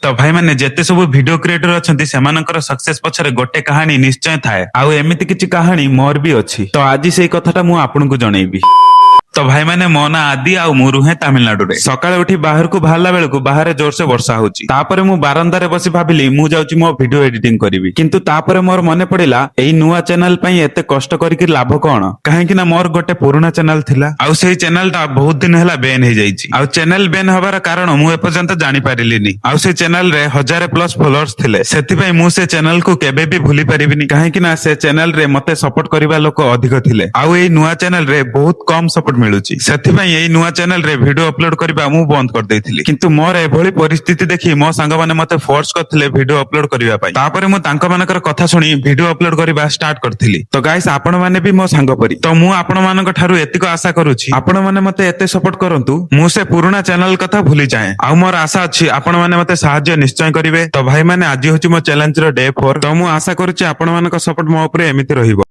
तो भाई मैंने जेते सब वीडियो क्रिएटर अछंती सेमानकर सक्सेस पछरे गोटे कहानी निश्चय थाए आउ एमिति किछि कहानी मोर भी अछि तो आज सेई कथाटा मु आपनकु जणैबी। तो भाई मैंने मो ना आदि आउ मु रुहे तमिलनाडु रे सकाळे उठी बाहर को बाहरला बेलकु बाहर जोर से वर्षा होची तापरे मु बारंदारे बसी भाबिली मु जाउची मो वीडियो एडिटिंग करिवि किंतु तापरे मोर मने पड़िला एई नुवा चैनल पई एते कष्ट करिकि लाभ कोन काहे कि ना मोर गोटे पुराना चैनल थिला आउ सेई चैनल ता बहुत दिन हला बैन हे जाईची आउ चैनल बैन हबार कारण मु एपर्यंत जानि पारिलिनी आउ से चैनल रे 1000+ फॉलोअर्स थिले सेति पई मु से चैनल को केबे भी भूली परिबिनी काहे कि ना से चैनल रे मते सपोर्ट करिवा लोक अधिक थिले आउ एई नुवा चैनल रे बहुत कम सपोर्ट मिलुची सेथिपई एई नुवा चैनल रे वीडियो अपलोड करबा मु बंद कर देथिली किंतु मोर एभली परिस्थिति देखि मो संग माने मते फोर्स करथिले वीडियो अपलोड करिवा पई तापरे मु तांको मानकर कथा सुनी वीडियो अपलोड करबा स्टार्ट करथिली। तो गाइस आपण माने भी मो संग परी तो मु आपण मानक ठारू एतिको आशा करूची आपण माने मते एते सपोर्ट करंतु मु से पुराना चैनल कथा भूली जाए आ मोर आशा अछि आपण माने मते सहाय्य निश्चय करिवे। तो भाई माने आज होची मो चैलेंज रो डे 4 तो मु आशा करूची आपण मानक सपोर्ट मो ऊपर एमिति रहिबो।